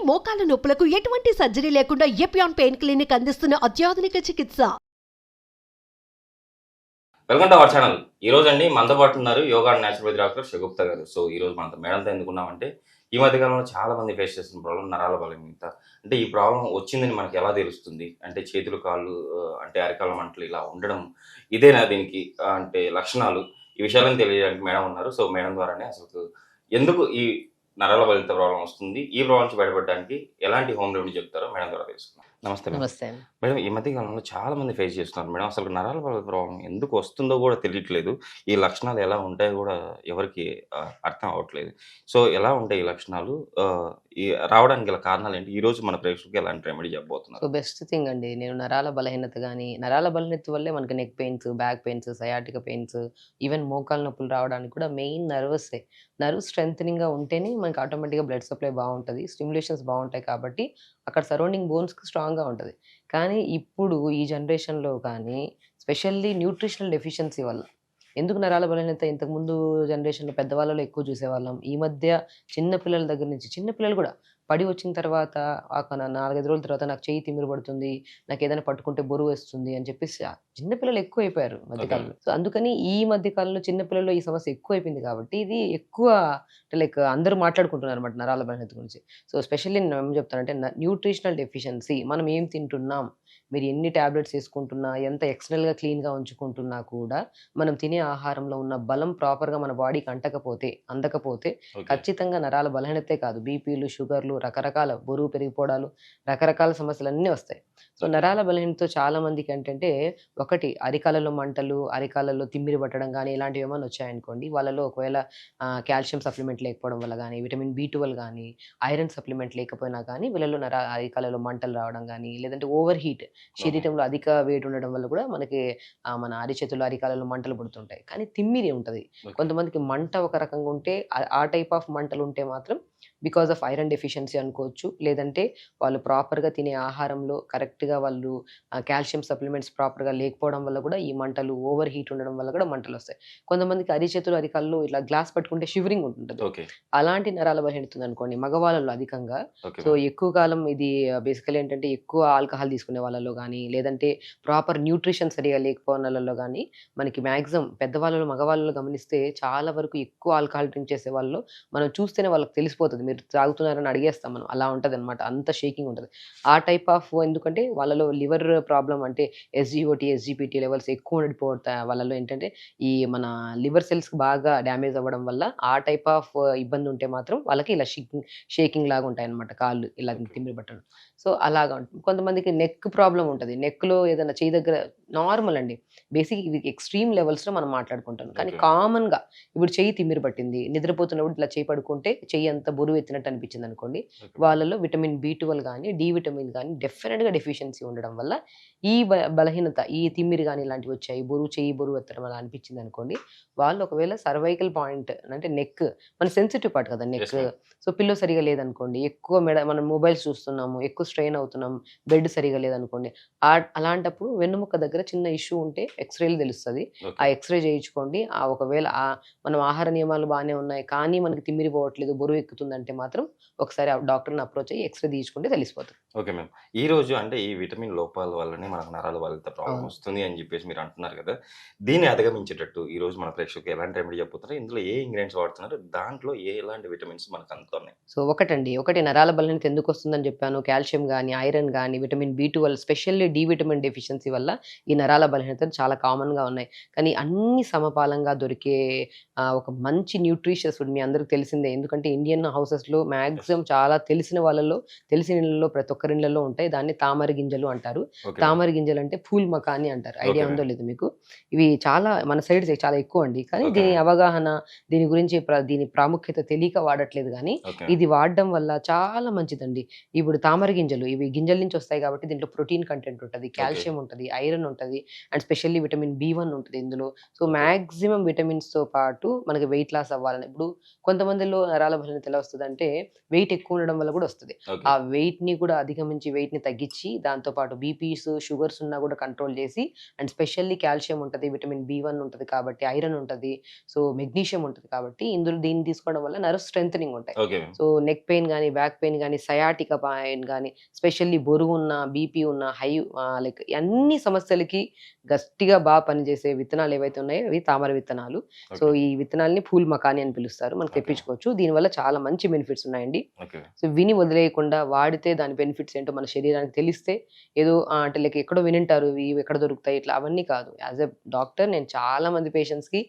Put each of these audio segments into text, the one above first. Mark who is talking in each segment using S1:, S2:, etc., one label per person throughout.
S1: మోకాల నొప్పులకు ఎటువంటి సర్జరీ లేకుండా ఎపియాన్ పెయిన్ క్లినిక్ అందిస్తున్న అత్యాధునిక చికిత్స.
S2: Welcome to our channel. ఈ రోజు అండి మనతో పాటు ఉన్నారు yoga and naturopathy doctor Shagufta గారు. సో ఈ రోజు మనతో మేడంతో ఎందుకున్నామంటే ఈ మధ్య కాలంలో చాలా మంది ఫేస్ చేస్తున్న ప్రాబ్లం నరాల బలహీనత. అంటే ఈ ప్రాబ్లం వచ్చిందని మనకి ఎలా తెలుస్తుంది? అంటే చేతులు కాళ్ళు అంటే అరికాల మంటలు ఇలా ఉండడం ఇదేనా దీనికి అంటే లక్షణాలు? ఈ విషయాలను తెలియడానికి మేడం ఉన్నారు. సో మేడం ద్వారానే అసలు ఎందుకు ఈ నరాల బలహీనత ప్రాబ్లం వస్తుంది, ఈ ప్రాబ్లం నుంచి బయటపడడానికి ఎలాంటి హోమ్ రెమెడీ చెప్తారో మేడం ద్వారా తెలుసుకుందాం. నమస్తే మేడం.
S3: నమస్తే.
S2: మేడం ఈ మధ్య కాలంలో చాలా మంది ఫేస్ చేస్తున్నారు మేడం. అసలు నరాల బలహీనత ప్రాబ్లం ఎందుకు వస్తుందో కూడా తెలియట్లేదు. ఈ లక్షణాలు ఎలా ఉంటాయో కూడా ఎవరికి అర్థం అవ్వట్లేదు. సో ఎలా ఉంటాయి ఈ లక్షణాలు? ఈ రావడానికి గల కారణాలు ఏంటి? ఈ రోజు మన ప్రేక్షకులకు ఎలాంటి రెమెడీ చెప్పబోతున్నారు?
S3: సో బెస్ట్ థింగ్ అండి, నేను నరాల బలహీనత కానీ, నరాల బలహీనత వల్లే మనకి neck pains, back pains, sciatica pains, even మోకాలు నొప్పులు రావడానికి కూడా మెయిన్ నర్వసే. నర్వ్ స్ట్రెంథనింగ్గా ఉంటేనే మనకి ఆటోమేటిక్గా బ్లడ్ సప్లై బాగుంటుంది, స్టిమ్యులేషన్స్ బాగుంటాయి, కాబట్టి అక్కడ సరౌండింగ్ బోన్స్కి స్ట్రాంగ్గా ఉంటుంది. కానీ ఇప్పుడు ఈ జనరేషన్లో కానీ స్పెషల్లీ న్యూట్రిషనల్ డెఫిషియన్సీ వల్ల ఎందుకు నరాల బలహీనత ఇంతకుముందు జనరేషన్లో పెద్దవాళ్ళలో ఎక్కువ చూసేవాళ్ళం. ఈ మధ్య చిన్న పిల్లల దగ్గర నుంచి, చిన్న పిల్లలు కూడా పడి వచ్చిన తర్వాత 4-5 రోజుల తర్వాత నాకు చెయ్యి తిమ్మిరి పడుతుంది, నాకు ఏదైనా పట్టుకుంటే బరువు వేస్తుంది అని చెప్పేసి చిన్నపిల్లలు ఎక్కువ అయిపోయారు మధ్యకాలంలో. సో అందుకని ఈ మధ్యకాలంలో చిన్నపిల్లల్లో ఈ సమస్య ఎక్కువ అయిపోయింది, కాబట్టి ఇది ఎక్కువ లైక్ అందరూ మాట్లాడుకుంటున్నారు అనమాట నరాల బలహీనత గురించి. సో స్పెషల్లీ నేను ఏం చెప్తానంటే, న్యూట్రిషనల్ డెఫిషియన్సీ, మనం ఏం తింటున్నాం, మీరు ఎన్ని టాబ్లెట్స్ వేసుకుంటున్నా, ఎంత ఎక్స్టర్నల్గా క్లీన్గా ఉంచుకుంటున్నా కూడా మనం తినే ఆహారంలో ఉన్న బలం ప్రాపర్గా మన బాడీకి అందకపోతే ఖచ్చితంగా నరాల బలహీనతే కాదు, బీపీలు, షుగర్లు, రకరకాల బరువు పెరిగిపోవడాలు, రకరకాల సమస్యలు అన్నీ వస్తాయి. సో నరాల బలహీనతో చాలా మందికి ఏంటంటే, ఒకటి అరికాలలో మంటలు, అరికాలలో తిమ్మిరి పట్టడం కానీ ఇలాంటివి ఏమైనా వచ్చాయనుకోండి, వాళ్ళలో ఒకవేళ కాల్షియం సప్లిమెంట్ లేకపోవడం వల్ల కానీ, విటమిన్ B12 కానీ, ఐరన్ సప్లిమెంట్ లేకపోయినా కానీ వీళ్ళలో అరికాలలో మంటలు రావడం కానీ, లేదంటే ఓవర్ హీట్, శరీరంలో అధిక వేడి ఉండడం వల్ల కూడా మనకి మన అరిచేతులు, అరికాలలో మంటలు పుడుతుంటాయి. కానీ తిమ్మిరి ఉంటుంది. కొంతమందికి మంట ఒక రకంగా ఉంటే, ఆ టైప్ ఆఫ్ మంటలు ఉంటే మాత్రం బికాస్ ఆఫ్ ఐరన్ డెఫిషియన్సీ అనుకోవచ్చు, లేదంటే వాళ్ళు ప్రాపర్గా తినే ఆహారంలో కరెక్ట్గా వాళ్ళు కాల్షియం సప్లిమెంట్స్ ప్రాపర్గా లేకపోవడం వల్ల కూడా ఈ మంటలు, ఓవర్ హీట్ ఉండడం వల్ల కూడా మంటలు వస్తాయి. కొంతమందికి అరిచేతులు, అరికాళ్ళు ఇట్లా గ్లాస్ పట్టుకుంటే షివరింగ్ ఉంటుంది, అలాంటి నరాల బలహీనత ఉంది అనుకోండి మగవాళ్ళలో అధికంగా. సో ఎక్కువ కాలం ఇది బేసికలీ ఏంటంటే, ఎక్కువ ఆల్కహాల్ తీసుకునే వాళ్ళలో కానీ, లేదంటే ప్రాపర్ న్యూట్రిషన్ సరిగా లేకపోవడం వాళ్ళలో కానీ, మనకి మ్యాక్సిమం పెద్దవాళ్ళలో, మగవాళ్ళలో గమనిస్తే చాలా వరకు ఎక్కువ ఆల్కహాల్ డ్రింక్ చేసే వాళ్ళు మనం చూస్తేనే వాళ్ళకి తెలిసిపోతుంది, మీరు తాగుతున్నారని అడిగేస్తాం మనం, అలా ఉంటుంది అనమాట, అంత షేకింగ్ ఉంటుంది. ఆ టైప్ ఆఫ్ ఎందుకంటే వాళ్ళలో లివర్ ప్రాబ్లం అంటే SGOT, SGPT లెవెల్స్ ఎక్కువ ఉండిపోతాయి వాళ్ళలో. ఏంటంటే ఈ మన లివర్ సెల్స్ బాగా డ్యామేజ్ అవ్వడం వల్ల ఆ టైప్ ఆఫ్ ఇబ్బంది ఉంటే మాత్రం వాళ్ళకి ఇలా షేకింగ్ లాగా ఉంటాయి అనమాట, కాళ్ళు ఇలా తిమ్మిరి పట్టడం. సో అలాగా ఉంటుంది. కొంతమందికి నెక్ ప్రాబ్లం ఉంటుంది, నెక్లో ఏదైనా చేయి దగ్గర నార్మల్ అండి, బేసిక్ ఇది ఎక్స్ట్రీమ్ లెవెల్స్లో మనం మాట్లాడుకుంటాం. కానీ కామన్గా ఇప్పుడు చెయ్యి తిమ్మిరి పట్టింది, నిద్రపోతున్నప్పుడు ఇట్లా చేయి పడుకుంటే చెయ్యి అంత బరువు ఎత్తినట్టు అనిపించింది అనుకోండి, వాళ్ళలో విటమిన్ B12 కానీ, D విటమిన్ కానీ డెఫినెట్గా డెఫిషియన్సీ ఉండడం వల్ల ఈ బలహీనత, ఈ తిమ్మిరి కానీ ఇలాంటివి వచ్చాయి, చెయ్యి బరువు ఎత్తడం అలా అనిపించింది అనుకోండి, వాళ్ళు ఒకవేళ సర్వైకల్ పాయింట్ అంటే నెక్ మన సెన్సిటివ్ పార్ట్ కదా నెక్. సో పిల్లో సరిగా లేదనుకోండి, ఎక్కువ మనం మొబైల్స్ చూస్తున్నాము, ఎక్కువ స్ట్రెయిన్ అవుతున్నాం, బెడ్ సరిగా లేదనుకోండి, అలాంటప్పుడు వెన్నుముక్క దగ్గర చిన్న ఇష్యూ ఉంటే ఎక్స్రేలు తెలుస్తుంది. ఆ ఎక్స్రే చేయించుకోండి. ఒకవేళ మనం ఆహార నియమాలు బాగానే ఉన్నాయి కానీ మనకి తిమ్మిరి పోవట్లేదు, బరువు ఎక్కుతుందంటే మాత్రం ఒకసారి డాక్టర్ని అప్రోచ్ అయ్యి ఎక్స్రే తీసుకుంటే తెలిసిపోతుంది.
S2: Okay ma'am. ఈ రోజు అంటే ఈ విటమిన్ లోపాల వల్లనే మనకు నరాల బలహీనత ప్రాబ్లం వస్తుంది అని చెప్పేసి మీరు అంటున్నారు కదా, దీన్ని అధిగమించేటట్టు ఈ రోజు మన ప్రేక్షకులకు ఎలాంటి రెమెడీ చెప్పుతున్నారు, ఇందులో ఏ ఇంగ్రీడియంట్స్ వాడుతున్నారు, దాంట్లో ఎలాంటి విటమిన్స్ మనకు అందుతున్నాయి?
S3: సో ఒకటి నరాల బలహీనత ఎందుకు వస్తుందని చెప్పాను, కాల్షియం కానీ, ఐరన్ కానీ, vitamin B12 specially D vitamin deficiency వల్ల ఈ నరాల బలహీనతలు చాలా కామన్గా ఉన్నాయి. కానీ అన్ని సమపాలంగా దొరికే ఒక మంచి న్యూట్రిషియస్ ఫుడ్ మీ అందరికి తెలిసిందే, ఎందుకంటే ఇండియన్ హౌసెస్లో మ్యాక్సిమం చాలా తెలిసిన ఇళ్ళలో ప్రతి ఒక్కరి ఇళ్ళలో ఉంటాయి. దాన్ని తామర గింజలు అంటారు. తామర గింజలు అంటే ఫూల్ మకాని అంటారు. ఐడియా ఉందో లేదు మీకు? ఇవి చాలా మన సైడ్ చాలా ఎక్కువ అండి, కానీ దీని అవగాహన, దీని గురించి దీని ప్రాముఖ్యత తెలియక వాడట్లేదు. కానీ ఇది వాడడం వల్ల చాలా మంచిదండి. ఇప్పుడు తామర గింజలు ఇవి గింజల నుంచి వస్తాయి కాబట్టి దీంట్లో ప్రోటీన్ కంటెంట్ ఉంటుంది, కాల్షియం ఉంటుంది, ఐరన్ ఉంటుంది, అండ్ స్పెషల్లీ విటమిన్ B1 ఉంటుంది ఇందులో. సో మ్యాక్సిమం విటమిన్స్తో పాటు మనకి వెయిట్ లాస్ అవ్వాలని, ఇప్పుడు కొంతమందిలో నరాల బలహీనత ఎలా వస్తుంది అంటే వెయిట్ ఎక్కువ ఉండడం వల్ల కూడా వస్తుంది. ఆ వెయిట్ని కూడా అధిగమించి వెయిట్ని తగ్గించి దాంతోపాటు బీపీస్, షుగర్స్ ఉన్నా కూడా కంట్రోల్ చేసి అండ్ స్పెషల్లీ కాల్షియం ఉంటుంది, విటమిన్ B1 ఉంటుంది కాబట్టి, ఐరన్ ఉంటుంది, సో మెగ్నీషియం ఉంటుంది కాబట్టి ఇందులో దీన్ని తీసుకోవడం వల్ల నర్వ్ స్ట్రెంథనింగ్ ఉంటాయి.
S2: ఓకే.
S3: సో నెక్ పెయిన్ కానీ, బ్యాక్ పెయిన్ కానీ, సయాటికా పెయిన్ కానీ, స్పెషల్లీ బరువు ఉన్న, బీపీ ఉన్న, లైక్ అన్ని సమస్యలకి గట్టిగా బాగా పనిచేసే విత్తనాలు ఏవైతే ఉన్నాయో అవి తామర విత్తనాలు. So
S2: okay.
S3: ఈ విత్తనాల్ని పూల్ మకాని అని పిలుస్తారు. మనకు తెప్పించుకోవచ్చు. దీనివల్ల చాలా మంచి బెనిఫిట్స్ ఉన్నాయండి.
S2: ఓకే.
S3: సో విని వదిలేయకుండా వాడితే దాని బెనిఫిట్స్ ఏంటో మన శరీరానికి తెలిస్తే ఏదో అంటే లైక్ ఎక్కడో వినింటారు ఇవి ఎక్కడ దొరుకుతాయి ఇట్లా అవన్నీ కాదు. యాజ్ ఎ డాక్టర్ నేను చాలా మంది పేషెంట్స్కి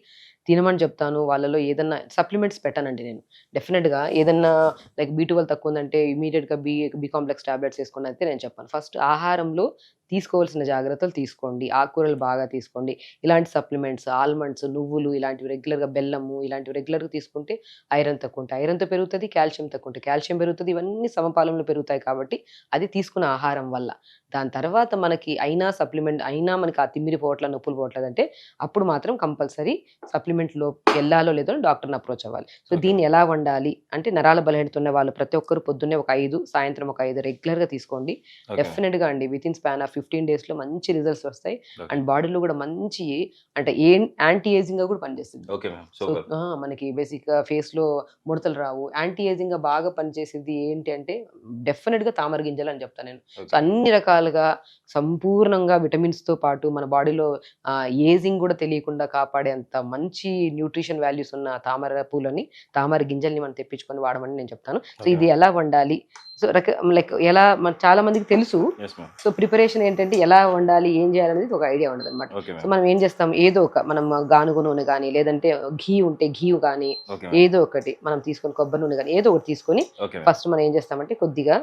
S3: తినమని చెప్తాను. వాళ్ళలో ఏదన్నా సప్లిమెంట్స్ పెట్టానండి నేను. డెఫినెట్గా ఏదన్నా లైక్ B12 తక్కువ ఉందంటే ఇమీడియట్గా బి కాంప్లెక్స్ టాబ్లెట్స్ వేసుకోండి అయితే నేను చెప్పాను. ఫస్ట్ ఆహారంలో తీసుకోవాల్సిన జాగ్రత్తలు తీసుకోండి, ఆకుకూరలు బాగా తీసుకోండి, ఇలాంటి సప్లిమెంట్స్ ఆల్మండ్స్, నువ్వులు ఇలాంటివి రెగ్యులర్గా, బెల్లము ఇలాంటివి రెగ్యులర్గా తీసుకుంటే ఐరన్ తక్కువ ఉంటాయి, ఐరన్తో పెరుగుతుంది, కాల్షియం తక్కువ ఉంటుంది, కాల్షియం పెరుగుతుంది, ఇవన్నీ సమపాలంలో పెరుగుతాయి కాబట్టి అది తీసుకున్న ఆహారం వల్ల. దాని తర్వాత మనకి అయినా సప్లిమెంట్ అయినా మనకి ఆ తిమ్మిరి పోవట్ల నొప్పులు పోవట్లేదంటే అప్పుడు మాత్రం కంపల్సరీ సప్లిమెంట్లో వెళ్ళాలో లేదో డాక్టర్ని అప్రోచ్ అవ్వాలి. సో దీన్ని ఎలా వండాలి అంటే నరాల బలహీనత ఉన్న వాళ్ళు ప్రతి ఒక్కరు పొద్దున్నే ఒక 5 సాయంత్రం ఒక 5 రెగ్యులర్గా తీసుకోండి. డెఫినెట్గా అండి వితిన్ స్పాన్ ఆఫ్ 15 డేస్లో మంచి రిజల్ట్స్ వస్తాయి. అండ్ బాడీలో కూడా మంచి అంటే యాంటీ ఏజింగ్ గా కూడా పనిచేస్తుంది. సో మనకి బేసిక్ గా ఫేస్ లో ముడతలు రావు. యాంటీ ఏజింగ్ గా బాగా పనిచేసేది ఏంటి అంటే డెఫినెట్ గా తామర గింజలు అని చెప్తాను నేను. సో అన్ని రకాలుగా సంపూర్ణంగా విటమిన్స్ తో పాటు మన బాడీలో ఏజింగ్ కూడా తెలియకుండా కాపాడేంత మంచి న్యూట్రిషన్ వాల్యూస్ ఉన్న తామర పూలని, తామర గింజల్ని మనం తెప్పించుకొని వాడమని నేను చెప్తాను. సో ఇది ఎలా వండాలి, సో లైక్ ఎలా చాలా మందికి తెలుసు. సో ప్రిపరేషన్ ఏంటంటే ఎలా వండాలి, ఏం చేయాలనేది ఒక ఐడియా ఉండదు అనమాట. సో మనం ఏం చేస్తాం, ఏదో ఒక మనం గానుగ నూనె కానీ లేదంటే ఘీ ఉంటే ఘీ కానీ ఏదో ఒకటి మనం తీసుకొని, కొబ్బరి నూనె కానీ ఏదో ఒకటి తీసుకొని ఫస్ట్ మనం ఏం చేస్తామంటే కొద్దిగా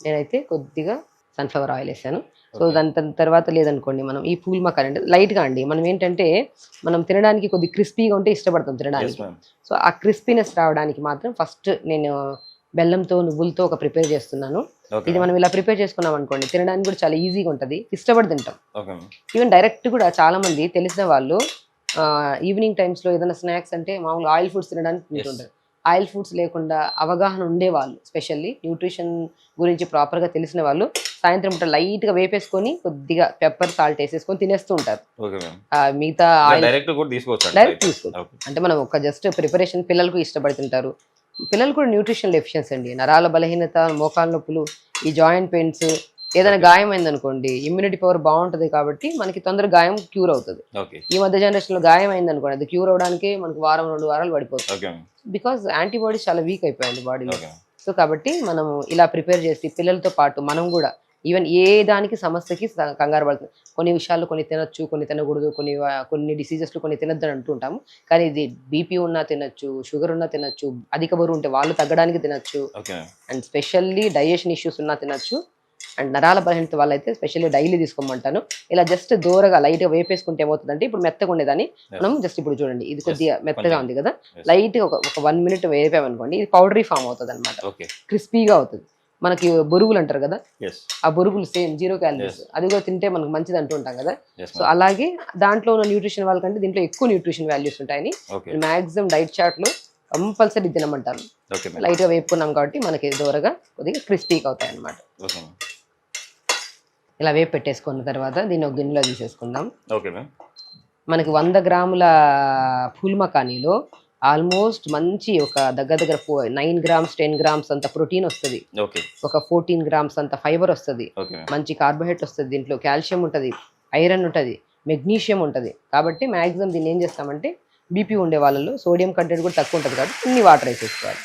S3: నేనైతే కొద్దిగా సన్ఫ్లవర్ ఆయిల్ వేసాను. సో దాని తర్వాత లేదనుకోండి మనం ఈ పూల్ మకాని అంటే లైట్గా అండి మనం ఏంటంటే మనం తినడానికి కొద్ది క్రిస్పీగా ఉంటే ఇష్టపడతాం తినడానికి. సో ఆ క్రిస్పీనెస్ రావడానికి మాత్రం ఫస్ట్ నేను బెల్లంతో నువ్వులతో ఒక ప్రిపేర్ చేస్తున్నాను. ఇది మనం ఇలా ప్రిపేర్ చేసుకున్నాం అనుకోండి తినడానికి కూడా చాలా ఈజీగా ఉంటుంది, ఇష్టపడి తింటాం. ఈవెన్ డైరెక్ట్ కూడా చాలా మంది తెలిసిన వాళ్ళు ఈవినింగ్ టైమ్స్లో ఏదైనా స్నాక్స్ అంటే మామూలు ఆయిల్ ఫుడ్స్ తినడానికి తింటుంటారు. ఆయిల్ ఫుడ్స్ లేకుండా అవగాహన ఉండే వాళ్ళు, స్పెషల్లీ న్యూట్రిషన్ గురించి ప్రాపర్గా తెలిసిన వాళ్ళు సాయంత్రం పూట లైట్గా వేపేసుకొని కొద్దిగా పెప్పర్ సాల్ట్ వేసేసుకొని తినేస్తూ ఉంటారు. మిగతా ఆయిల్ డైరెక్ట్ తీసుకోవచ్చు. అంటే మనం ఒక జస్ట్ ప్రిపరేషన్ పిల్లలకు ఇష్టపడి తింటారు. పిల్లలు కూడా న్యూట్రిషన్ డెఫిషియన్సీ అండి, నరాల బలహీనత, మోకాళ్ళ నొప్పులు, ఈ జాయింట్ పెయిన్స్, ఏదైనా గాయం అయింది అనుకోండి ఇమ్యూనిటీ పవర్ బాగుంటుంది కాబట్టి మనకి తొందరగా గాయం క్యూర్ అవుతుంది. ఈ మధ్య జనరేషన్ లో గాయం అయింది అనుకోండి అది క్యూర్ అవడానికి మనకు 1-2 వారాలు పడిపోతుంది. బికాస్ యాంటీబాడీస్ చాలా వీక్ అయిపోయాయి బాడీలో. సో కాబట్టి మనం ఇలా ప్రిపేర్ చేసి పిల్లలతో పాటు మనం కూడా ఈవెన్ ఏ దానికి సమస్యకి కంగారు పడుతుంది. కొన్ని విషయాల్లో కొన్ని తినొచ్చు, కొన్ని తినకూడదు, కొన్ని డిసీజెస్లో కొన్ని తినద్దు అని అంటుంటాము. కానీ ఇది బీపీ ఉన్నా తినొచ్చు, షుగర్ ఉన్నా తినొచ్చు, అధిక బరువు ఉంటే వాళ్ళు తగ్గడానికి తినొచ్చు, అండ్ స్పెషల్లీ డైజెషన్ ఇష్యూస్ ఉన్నా తినొచ్చు. అండ్ నరాల బలహీనత వాళ్ళైతే స్పెషల్లీ డైలీ తీసుకోమంటాను. ఇలా జస్ట్ దూరగా లైట్గా వేపేసుకుంటే ఏమవుతుందంటే ఇప్పుడు మెత్తగా ఉండేదాన్ని మనం జస్ట్ ఇప్పుడు చూడండి ఇది కొద్దిగా మెత్తగా ఉంది కదా, లైట్గా ఒక 1 మినిట్ వేపామనుకోండి ఇది పౌడరీ ఫామ్ అవుతుంది అనమాట, క్రిస్పీగా అవుతుంది. మనకి బొరుగులు అంటారు కదా, ఆ బొరుగులు సేమ్ 0 క్యాలరీస్, అది కూడా తింటే మనకు మంచిది అంటూ ఉంటాం కదా. సో అలాగే దాంట్లో ఉన్న న్యూట్రిషన్ వాళ్ళకంటే దీంట్లో ఎక్కువ న్యూట్రిషన్ వాల్యూస్ ఉంటాయని మాక్సిమం డైట్ చార్ట్ లో కంపల్సరీ తినమంటాను. లైట్ గా వేపుకున్నాం కాబట్టి మనకి దూరగా కొద్దిగా క్రిస్పీగా అవుతాయి అన్నమాట. ఇలా వేపు పెట్టేసుకున్న తర్వాత దీన్ని ఒక గిన్నెలో తీసేసుకుందాం. మనకి 100 గ్రాముల పూల్ మకానీలో ఆల్మోస్ట్ మంచి ఒక దగ్గర 9 గ్రామ్స్ 10 గ్రామ్స్ అంత ప్రోటీన్ వస్తుంది, ఒక 14 గ్రామ్స్ అంత ఫైబర్ వస్తుంది, మంచి కార్బోహైడ్రేట్ వస్తుంది, దీంట్లో కాల్షియం ఉంటుంది, ఐరన్ ఉంటుంది, మెగ్నీషియం ఉంటుంది. కాబట్టి మ్యాక్సిమం దీన్ని ఏం చేస్తామంటే బీపీ ఉండే వాళ్ళలో సోడియం కంటెంట్ కూడా తక్కువ ఉంటుంది కాబట్టి కొన్ని వాటర్ వేసేసుకోవాలి.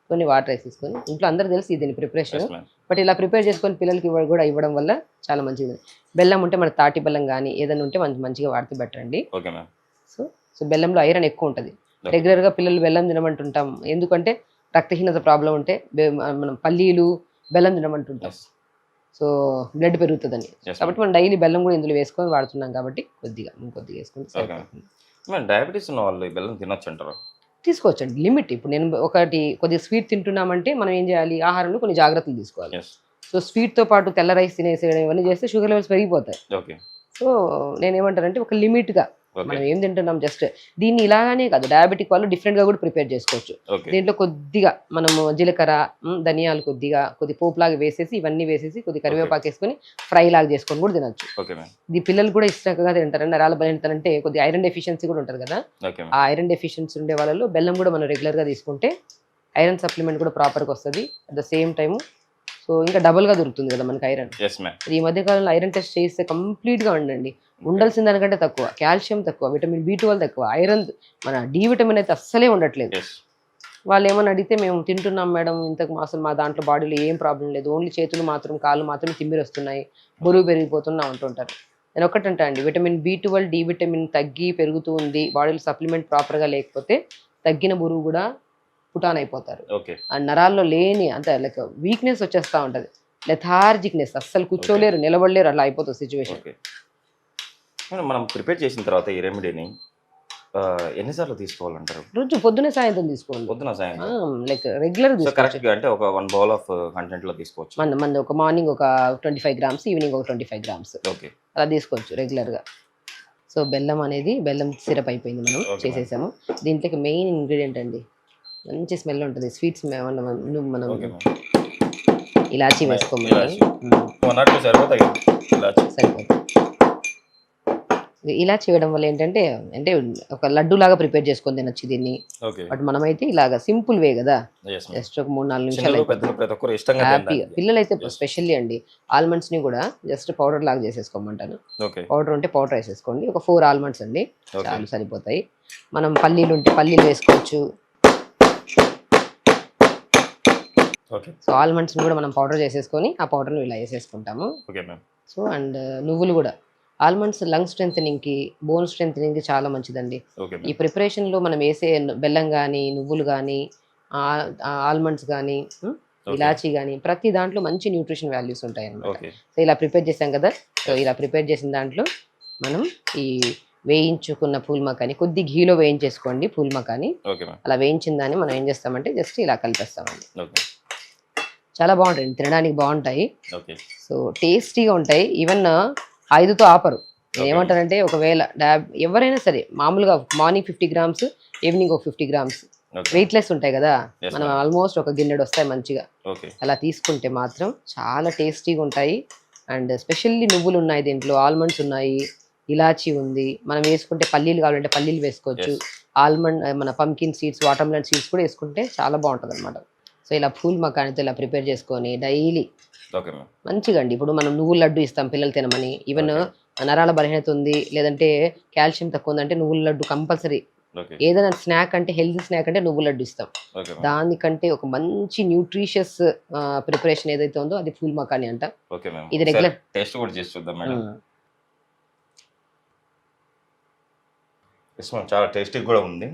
S3: కొన్ని వాటర్ వేసేసుకొని ఇంట్లో అందరూ తెలిసి దీని ప్రిపరేషన్, బట్ ఇలా ప్రిపేర్ చేసుకొని పిల్లలకి కూడా ఇవ్వడం వల్ల చాలా మంచిది. బెల్లం ఉంటే మన తాటి బెల్లం కానీ ఏదైనా ఉంటే మంచిగా వాడితే బెటర్ అండి. సో బెల్లంలో ఐరన్ ఎక్కువ ఉంటుంది. రెగ్యులర్గా పిల్లలు బెల్లం తినమంటుంటాం, ఎందుకంటే రక్తహీనత ప్రాబ్లం ఉంటే మనం పల్లీలు బెల్లం తినమంటుంటాం, సో బ్లడ్ పెరుగుతుందని. కాబట్టి మనం డైలీ బెల్లం కూడా ఇందులో వేసుకొని వాడుతున్నాం కాబట్టి కొద్దిగా వేసుకుంటే
S2: డయాబెటీస్ ఉన్న వాళ్ళు బెల్లం తినొచ్చు అంటారు,
S3: తీసుకోవచ్చండి లిమిట్. ఇప్పుడు నేను కొద్దిగా స్వీట్ తింటున్నామంటే మనం ఏం చేయాలి, ఆహారంలో కొన్ని జాగ్రత్తలు తీసుకోవాలి. సో స్వీట్తో పాటు తెల్ల రైస్ తినేసేయడం ఇవన్నీ చేస్తే షుగర్ లెవెల్స్ పెరిగిపోతాయి. సో నేనేమంటానంటే ఒక లిమిట్గా మనం ఏం తింటున్నాం జస్ట్ దీన్ని ఇలాగానే కాదు, డయాబెటిక్ వాళ్ళు డిఫరెంట్ గా కూడా ప్రిపేర్ చేసుకోవచ్చు.
S2: ఓకే
S3: దీంట్లో కొద్దిగా మనము జీలకర్ర, ధనియాలు కొద్ది పోపులాగా వేసేసి ఇవన్నీ వేసేసి కొద్ది కరివేపాకు వేసుకొని ఫ్రై లాగా చేసుకొని కూడా తినొచ్చు.
S2: ఓకే మ్యామ్
S3: ఇది పిల్లలు కూడా ఇష్టంగా తింటారు. నరాల బలహీనత అంటే కొద్ది ఐరన్ డెఫిషియన్సీ కూడా ఉంటుంది కదా,
S2: ఓకే
S3: ఆ ఐరన్ డెఫిషియన్సీ ఉండే వాళ్ళలో బెల్లం కూడా మనం రెగ్యులర్ గా తీసుకుంటే ఐరన్ సప్లిమెంట్ కూడా ప్రాపర్గా వస్తుంది. At the same time so ఇంకా డబుల్గా దొరుకుతుంది కదా మనకి ఐరన్.
S2: ఎస్ మ్యామ్
S3: ఈ మధ్య కాలంలో ఐరన్ టెస్ట్ చేస్తే కంప్లీట్గా ఉండండి, ఉండాల్సిన దానికంటే తక్కువ, కాల్షియం తక్కువ, విటమిన్ B12 తక్కువ, ఐరన్ మన డి విటమిన్ అయితే అస్సలే ఉండట్లేదు.
S2: ఎస్
S3: వాళ్ళు ఏమని అడిగితే మేము తింటున్నాం మేడం, ఇంతకు అసలు మా దాంట్లో బాడీలో ఏం ప్రాబ్లం లేదు, ఓన్లీ చేతులు మాత్రం కాళ్ళు మాత్రం తిమ్మిరి వస్తున్నాయి, బరువు పెరిగిపోతున్నాం అంటుంటారు. నేను ఒకటంటా అండి, విటమిన్ B12 డి విటమిన్ తగ్గి పెరుగుతూ ఉంది, బాడీలో సప్లిమెంట్ ప్రాపర్గా లేకపోతే తగ్గిన బరువు కూడా పుటాన్ అయిపోతారు.
S2: ఓకే
S3: ఆ నరాల్లో లేని అంత లైక్ వీక్నెస్ వచ్చేస్తూ ఉంటుంది, లెథార్జిక్నెస్, అస్సలు కూర్చోలేరు, నిలబడలేరు, అలా అయిపోతుంది సిచ్యువేషన్.
S2: ఓకే మనం ప్రిపేర్ చేసిన తర్వాత ఈ రెమెడీని ఎన్నిసార్లు తీసుకోవాలంటారు?
S3: రోజు పొద్దునే సాయంత్రం తీసుకోండి,
S2: పొద్దున సాయంత్రం
S3: లైక్ రెగ్యులర్
S2: సో కరెక్ట్ గా అంటే ఒక 1 బౌల్ ఆఫ్ కంటెంట్ లో తీసుకోవచ్చు.
S3: మన ఒక మార్నింగ్ ఒక 25 గ్రామ్స్, ఈవినింగ్ ఒక 25 గ్రామ్స్
S2: ఓకే
S3: అలా తీసుకోవచ్చు రెగ్యులర్గా. సో బెల్లం అనేది బెల్లం సిరప్ అయిపోయింది, మనం
S2: Okay,
S3: చేసేసాము. దీంట్లోకి మెయిన్ ఇంగ్రీడియంట్ అండి, మంచి స్మెల్ ఉంటుంది, స్వీట్స్ మనం
S2: ఓకే మ్యామ్
S3: ఇలాచీ వేసుకోమని
S2: ఇలాచీ. 1 or 2 సరిపోతాయి ఇలాచీ.
S3: సరిపోతుంది. ఇలాచీ వేయడం వల్ల ఏంటంటే అంటే ఒక లడ్డు లాగా ప్రిపేర్ చేసుకొని తినొచ్చు దీన్ని.
S2: ఓకే
S3: బట్ మనమైతే ఇలాగా సింపుల్ వే కదా,
S2: ఎస్ మ్యామ్
S3: జస్ట్ ఒక 3-4 నిమిషాలు
S2: చిన్నలు
S3: అయిపోతుంది.
S2: పెద్దలు ప్రతి ఒక్కరు ఇష్టంగా
S3: హ్యాపీగా.
S2: తింటారు.
S3: పిల్లలైతే
S2: Yes.
S3: స్పెషల్లీ అండి ఆల్మండ్స్ ని కూడా జస్ట్ పౌడర్ లాగా చేసేసుకోమంటాను.
S2: ఓకే
S3: పౌడర్ ఉంటే పౌడర్ వేసేసుకోండి, ఒక 4 ఆల్మండ్స్ అండి
S2: ఓకే
S3: చాలు సరిపోతాయి. మనం పల్లీలు ఉంటే పల్లీలు వేసుకోవచ్చు.
S2: ఓకే
S3: సో ఆల్మండ్స్ ని కూడా మనం పౌడర్ చేసేసుకొని ఆ పౌడర్ని ఇలా వేసేసుకుంటాము.
S2: ఓకే మ్యామ్
S3: సో అండ్ నువ్వులు కూడా, ఆల్మండ్స్ లంగ్ స్ట్రెంథనింగ్కి, బోన్ స్ట్రెంథనింగ్కి చాలా మంచిదండి.
S2: ఓకే
S3: ఈ
S2: మ్యామ్
S3: ప్రిపరేషన్లో మనం వేసే బెల్లం కానీ, నువ్వులు కానీ, ఆల్మండ్స్ కానీ, ఇలాచీ కానీ, ప్రతి దాంట్లో మంచి న్యూట్రిషన్ వాల్యూస్ ఉంటాయి అన్నమాట.
S2: ఓకే
S3: సో ఇలా ప్రిపేర్ చేసాం కదా, సో ఇలా ప్రిపేర్ చేసిన దాంట్లో మనం ఈ వేయించుకున్న పూల్ మకాని కొద్ది ఘీలో వేయించేసుకోండి. పూల్ మకాని
S2: ఓకే మ్యామ్
S3: అలా వేయించిన దాన్ని మనం ఏం చేస్తామంటే జస్ట్ ఇలా కలిపేస్తామండి.
S2: ఓకే
S3: చాలా బాగుంటాయి, తినడానికి బాగుంటాయి,
S2: ఓకే
S3: సో టేస్టీగా ఉంటాయి. ఈవెన్ 5తో ఆపరు. నేను ఏమంటానంటే ఒకవేళ ఎవరైనా సరే మామూలుగా మార్నింగ్ 50 గ్రామ్స్, ఈవినింగ్ ఒక 50 గ్రామ్స్
S2: ఓకే
S3: వెయిట్లెస్ ఉంటాయి కదా,
S2: Yes,
S3: మనం
S2: ma'am.
S3: ఆల్మోస్ట్ ఒక గిన్నెడు వస్తాయి మంచిగా.
S2: ఓకే
S3: అలా తీసుకుంటే మాత్రం చాలా టేస్టీగా ఉంటాయి. అండ్ స్పెషల్లీ నువ్వులు ఉన్నాయి దీంట్లో, ఆల్మండ్స్ ఉన్నాయి, ఇలాచీ ఉంది, మనం వేసుకుంటే పల్లీలు కావాలంటే పల్లీలు వేసుకోవచ్చు,
S2: Yes.
S3: ఆల్మండ్ మన pumpkin seeds, water melon seeds కూడా వేసుకుంటే చాలా బాగుంటుంది అనమాట. సో ఇలా పూల్ మకానితో ఇలా ప్రిపేర్ చేసుకొని డైలీ
S2: ఓకే మ్యామ్
S3: మంచిగా అండి. ఇప్పుడు మనం నువ్వుల లడ్డు ఇస్తాం పిల్లలు తినమని, ఈవెన్ నరాల బలహీనత ఉంది లేదంటే కాల్షియం తక్కువ ఉందంటే నువ్వుల లడ్డు కంపల్సరీ.
S2: ఓకే
S3: ఏదైనా స్నాక్ అంటే హెల్తీ స్నాక్ అంటే నువ్వుల లడ్డు ఇస్తాం.
S2: ఓకే మ్యామ్
S3: దానికంటే ఒక మంచి న్యూట్రిషియస్ ప్రిపరేషన్ ఏదైతే ఉందో అది ఫుల్ మకాని అంట.
S2: ఓకే మ్యామ్
S3: ఇది regular-
S2: టేస్ట్ కూడా చేసి చూద్దాం మేడం. ఎస్ మ్యామ్ చాలా టేస్టీ కూడా ఉంది.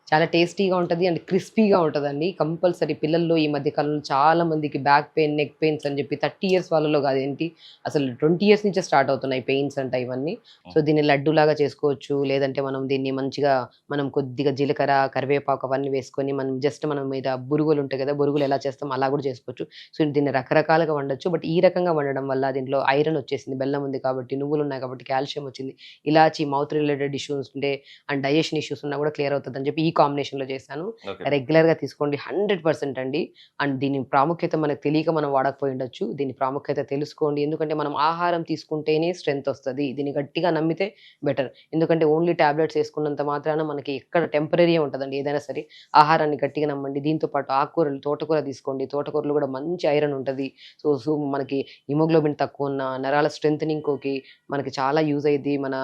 S3: చాలా టేస్టీగా ఉంటుంది అండ్ క్రిస్పీగా ఉంటుందండి. కంపల్సరీ పిల్లల్లో ఈ మధ్య కాలంలో చాలా మందికి బ్యాక్ పెయిన్, నెక్ పెయిన్స్ అని చెప్పి 30 ఇయర్స్ వాళ్ళలో కాదు ఏంటి అసలు 20 ఇయర్స్ నుంచే స్టార్ట్ అవుతున్నాయి పెయిన్స్ అంట ఇవన్నీ. సో దీన్ని లడ్డూలాగా చేసుకోవచ్చు, లేదంటే మనం దీన్ని మంచిగా మనం కొద్దిగా జీలకర్ర, కరివేపాకు అవన్నీ వేసుకొని మనం జస్ట్ మనం మీద బురుగులు ఉంటాయి కదా, బురుగులు ఎలా చేస్తాం అలా కూడా చేసుకోవచ్చు. సో దీన్ని రకరకాలుగా వండొచ్చు. బట్ ఈ రకంగా వండడం వల్ల దీంట్లో ఐరన్ వచ్చేసింది, బెల్లం ఉంది కాబట్టి, నువ్వులు ఉన్నాయి కాబట్టి కాల్షియం వచ్చింది, ఇలాచి మౌత్ రిలేటెడ్ ఇష్యూస్ ఉంటే అండ్ డైజెషన్ ఇష్యూస్ ఉన్నా కూడా క్లియర్ అవుతుంది అని చెప్పి ఈ కాంబినేషన్లో చేశాను.
S2: ఓకే
S3: రెగ్యులర్గా తీసుకోండి, 100% అండి. అండ్ దీని ప్రాముఖ్యత మనకు తెలియక మనం వాడకపోయి ఉండొచ్చు, దీని ప్రాముఖ్యత తెలుసుకోండి. ఎందుకంటే మనం ఆహారం తీసుకుంటేనే స్ట్రెంత్ వస్తుంది, దీన్ని గట్టిగా నమ్మితే బెటర్. ఎందుకంటే ఓన్లీ టాబ్లెట్స్ వేసుకున్నంత మాత్రాన మనకి ఎక్కడ టెంపరీ ఉంటుందండి ఏదైనా సరే. ఆహారాన్ని గట్టిగా నమ్మండి. దీంతో పాటు ఆకుకూరలు, తోటకూర తీసుకోండి, తోటకూరలు కూడా మంచి ఐరన్ ఉంటుంది. సో మనకి హిమోగ్లోబిన్ తక్కువ ఉన్న నరాల స్ట్రెంథనింగ్కి మనకి చాలా యూజ్ అయ్యింది. మన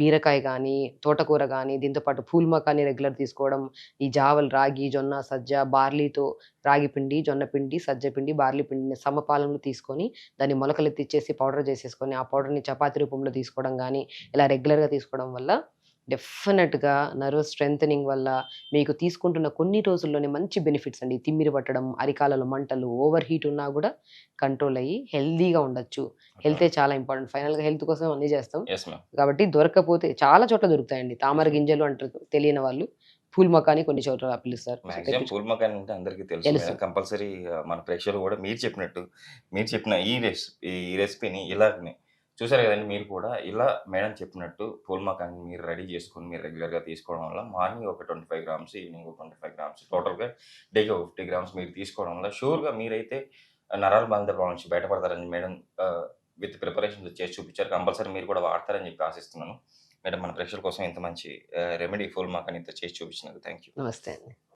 S3: బీరకాయ కానీ, తోటకూర కానీ, దీంతో పాటు పూల్మా కానీ రెగ్యులర్ తీసుకోవడం, ఈ జావలు, రాగి, జొన్న, సజ్జ, బార్లీతో రాగి పిండి, జొన్న పిండి, సజ్జ పిండి, బార్లీ పిండిని సమపాలంలో తీసుకొని దాన్ని మొలకలెత్తిచ్చేసి పౌడర్ చేసేసుకొని ఆ పౌడర్ని చపాతీ రూపంలో తీసుకోవడం కానీ ఇలా రెగ్యులర్గా తీసుకోవడం వల్ల డెఫినెట్గా నర్వ్ స్ట్రెంథనింగ్ వల్ల మీకు తీసుకుంటున్న కొన్ని రోజుల్లోనే మంచి బెనిఫిట్స్ అండి. తిమ్మిరి పట్టడం, అరికాలలో మంటలు, ఓవర్ హీట్ ఉన్నా కూడా కంట్రోల్ అయ్యి హెల్దీగా ఉండొచ్చు. హెల్తే చాలా ఇంపార్టెంట్. ఫైనల్గా హెల్త్ కోసం అన్నీ చేస్తాం
S2: ఎస్ మ్యామ్
S3: కాబట్టి దొరకకపోతే చాలా చోట్ల దొరుకుతాయండి. తామర గింజలు అంటారు తెలియని వాళ్ళు, పూల్ మకాని కొన్ని చోట్ల పిలుస్తారు.
S2: మాక్సిమం పూల్ మకాన్ అంటే అందరికీ
S3: తెలుసు.
S2: తెలుసు. కంపల్సరీ మన ప్రేక్షకులు కూడా మీరు చెప్పినట్టు మీరు చెప్పిన ఈ రెసిపీని ఇలాగనే చూసారు కదండి మీరు కూడా ఇలా మేడం చెప్పినట్టు పూల్ మకాన్ని మీరు రెడీ చేసుకొని మీరు రెగ్యులర్గా తీసుకోవడం వల్ల మార్నింగ్ ఒక 25 గ్రామ్స్, ఈవినింగ్ ఒక 25 గ్రామ్స్, టోటల్గా డేకి ఒక 50 గ్రామ్స్ మీరు తీసుకోవడం వల్ల షూర్గా మీరైతే నరాల బాధిత ప్రాబ్లం నుంచి బయటపడతారని మేడం విత్ ప్రిపరేషన్ చేసి చూపించారు. కంపల్సరీ మీరు కూడా వాడతారని చెప్పి ఆశిస్తున్నాను. మేడం మన ప్రేక్షకుల కోసం ఇంత మంచి రెమెడీ పూల్ మకాన్ని ఇంత చేసి చూపించినందుకు థ్యాంక్ యూ.
S3: నమస్తే అండి.